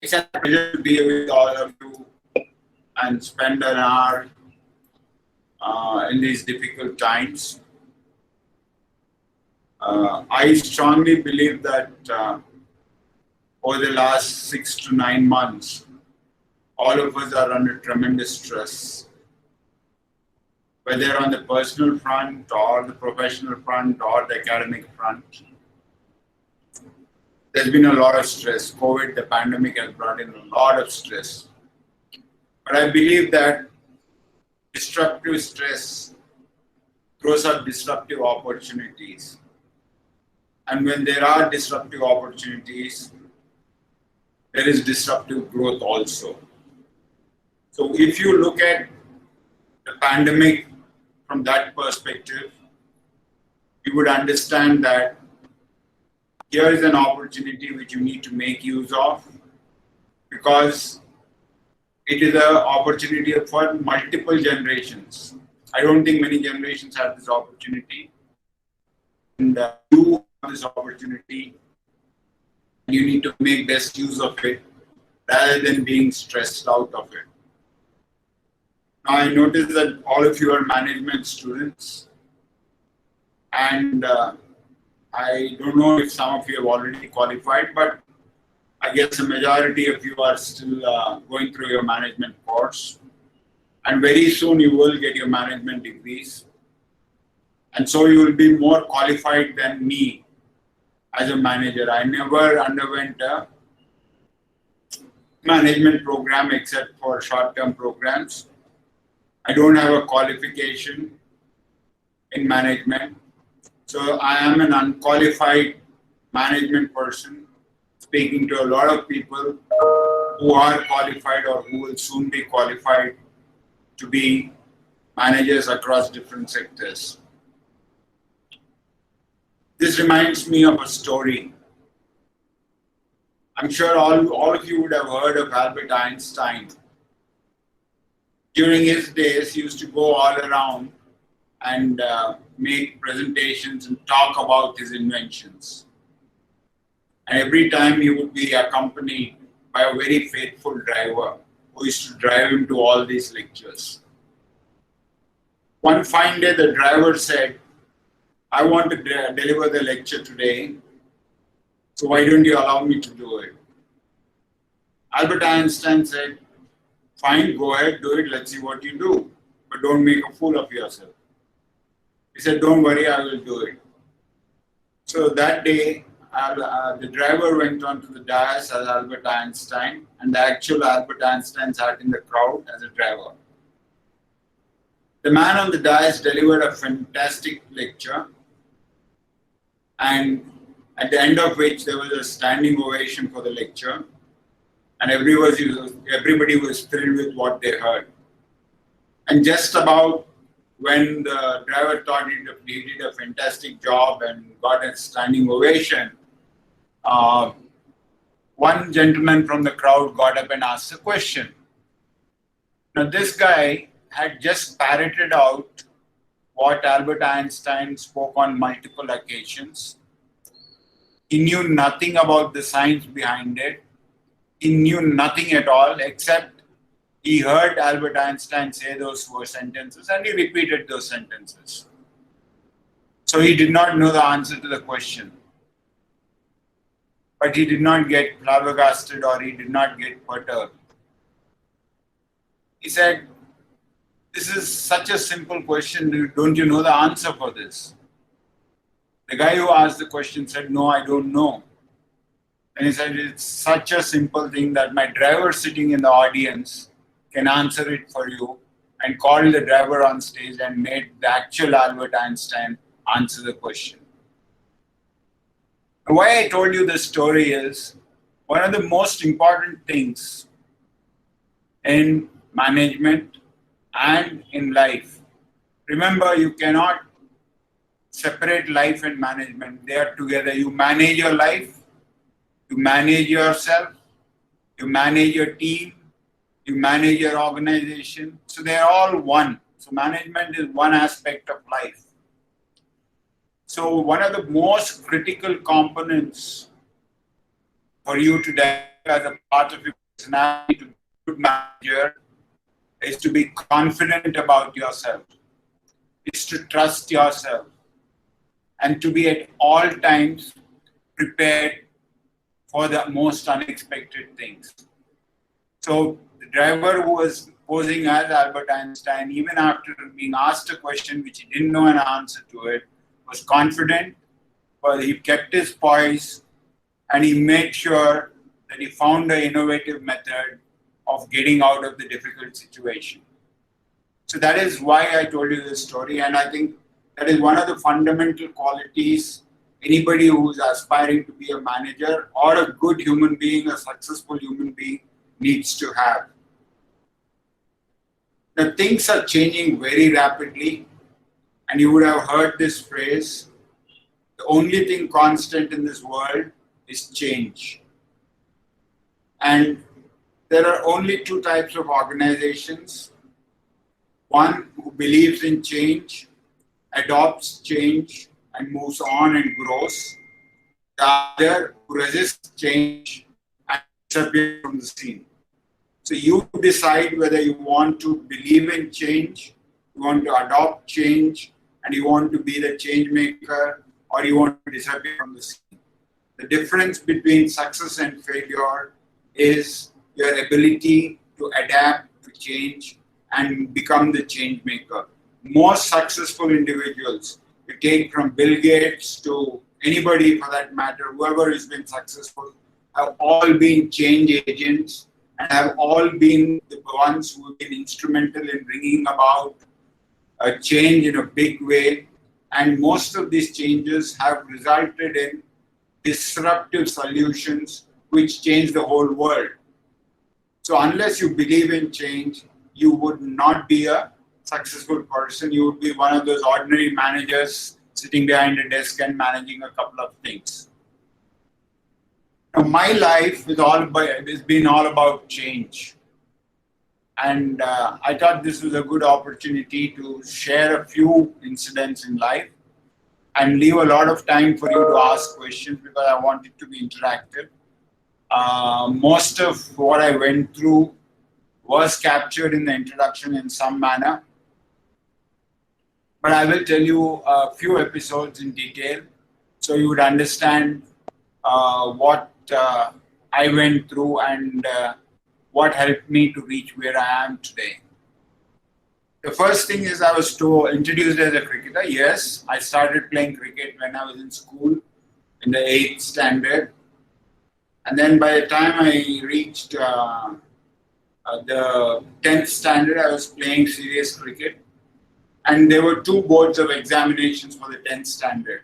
It's a pleasure to be with all of you and spend an hour in these difficult times. I strongly believe that over the last 6 to 9 months, all of us are under tremendous stress, whether on the personal front or the professional front or the academic front. There's been a lot of stress. COVID, the pandemic has brought in a lot of stress. But I believe that destructive stress throws up disruptive opportunities. And when there are disruptive opportunities, there is disruptive growth also. So if you look at the pandemic from that perspective, you would understand that here is an opportunity which you need to make use of, because it is an opportunity for multiple generations. I don't think many generations have this opportunity. And you have this opportunity. You need to make best use of it rather than being stressed out of it. Now, I noticed that all of you are management students, and I don't know if some of you have already qualified, but I guess a majority of you are still going through your management course. And very soon you will get your management degrees. And so you will be more qualified than me as a manager. I never underwent a management program except for short-term programs. I don't have a qualification in management. So I am an unqualified management person speaking to a lot of people who are qualified or who will soon be qualified to be managers across different sectors. This reminds me of a story. I'm sure all of you would have heard of Albert Einstein. During his days, he used to go all around and make presentations and talk about his inventions. And every time he would be accompanied by a very faithful driver who used to drive him to all these lectures. One fine day, the driver said, "I want to deliver the lecture today, so why don't you allow me to do it?" Albert Einstein said, "Fine, go ahead, do it, let's see what you do, but don't make a fool of yourself." He said, "Don't worry, I will do it." So that day, the driver went on to the dais as Albert Einstein, and the actual Albert Einstein sat in the crowd as a driver. The man on the dais delivered a fantastic lecture, and at the end of which there was a standing ovation for the lecture, and everybody was thrilled with what they heard. And just about when the driver thought he did a fantastic job and got a standing ovation, one gentleman from the crowd got up and asked a question. Now, this guy had just parroted out what Albert Einstein spoke on multiple occasions. He knew nothing about the science behind it. He knew nothing at all, except he heard Albert Einstein say those 4 sentences and he repeated those sentences. So he did not know the answer to the question. But he did not get flabbergasted or he did not get perturbed. He said, "This is such a simple question, don't you know the answer for this?" The guy who asked the question said, "No, I don't know." And he said, "It's such a simple thing that my driver sitting in the audience can answer it for you," and called the driver on stage and made the actual Albert Einstein answer the question. Why I told you this story is, one of the most important things in management and in life, remember, you cannot separate life and management. They are together. You manage your life, you manage yourself, you manage your team, you manage your organization. So they are all one. So management is one aspect of life. So one of the most critical components for you to as a part of your personality to be a good manager is to be confident about yourself, is to trust yourself, and to be at all times prepared for the most unexpected things. So the driver who was posing as Albert Einstein, even after being asked a question which he didn't know an answer to it, was confident, but he kept his poise and he made sure that he found an innovative method of getting out of the difficult situation. So that is why I told you this story, and I think that is one of the fundamental qualities anybody who is aspiring to be a manager or a good human being, a successful human being, needs to have. Now, things are changing very rapidly, and you would have heard this phrase: the only thing constant in this world is change. And there are only two types of organizations: one who believes in change, adopts change, and moves on and grows; the other who resists change and disappears from the scene. So you decide whether you want to believe in change, you want to adopt change, and you want to be the change maker, or you want to disappear from the scene. The difference between success and failure is your ability to adapt to change and become the change maker. Most successful individuals, you take from Bill Gates to anybody for that matter, whoever has been successful, have all been change agents and have all been the ones who have been instrumental in bringing about a change in a big way. And most of these changes have resulted in disruptive solutions which change the whole world. So unless you believe in change, you would not be a successful person. You would be one of those ordinary managers sitting behind a desk and managing a couple of things. Now, my life has been all about change. And I thought this was a good opportunity to share a few incidents in life and leave a lot of time for you to ask questions because I want it to be interactive. Most of what I went through was captured in the introduction in some manner. But I will tell you a few episodes in detail so you would understand what I went through and what helped me to reach where I am today. The first thing is I was introduced as a cricketer. Yes, I started playing cricket when I was in school in the 8th standard. And then by the time I reached the 10th standard, I was playing serious cricket. And there were two boards of examinations for the 10th standard.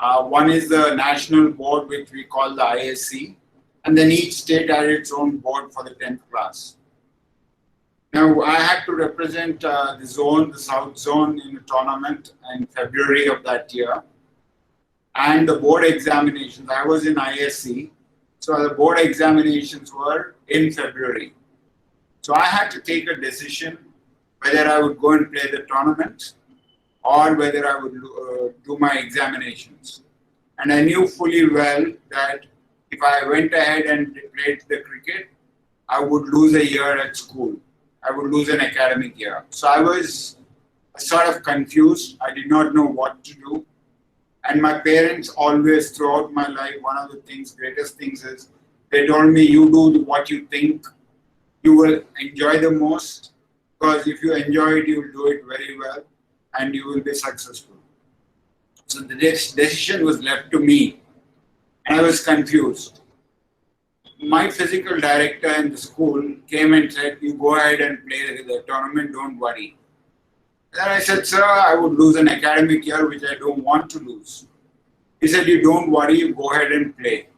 One is the national board, which we call the ISC, and then each state had its own board for the 10th class. Now, I had to represent the South Zone in a tournament in February of that year. And the board examinations, I was in ISC, so the board examinations were in February. So I had to take a decision whether I would go and play the tournament or whether I would do my examinations. And I knew fully well that if I went ahead and played the cricket, I would lose a year at school. I would lose an academic year. So I was sort of confused. I did not know what to do. And my parents always, throughout my life, one of the greatest things is they told me, you do what you think you will enjoy the most, because if you enjoy it, you will do it very well and you will be successful. So the decision was left to me and I was confused. My physical director in the school came and said, you go ahead and play the tournament, don't worry. Then I said, sir, I would lose an academic year, which I don't want to lose. He said, you don't worry, you go ahead and play.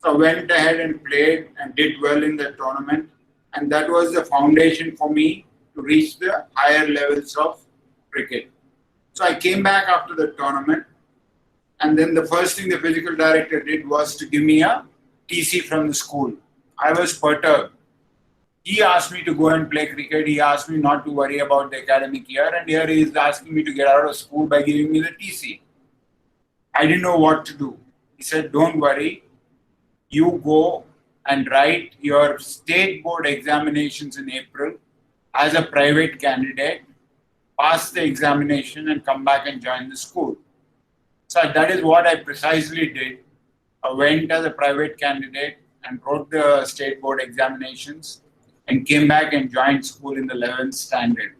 So I went ahead and played and did well in the tournament. And that was the foundation for me to reach the higher levels of cricket. So I came back after the tournament. And then the first thing the physical director did was to give me a TC from the school. I was perturbed. He asked me to go and play cricket. He asked me not to worry about the academic year. And here he is asking me to get out of school by giving me the TC. I didn't know what to do. He said, don't worry. You go and write your state board examinations in April as a private candidate, pass the examination, and come back and join the school. So that is what I precisely did. I went as a private candidate and wrote the state board examinations and came back and joined school in the 11th standard.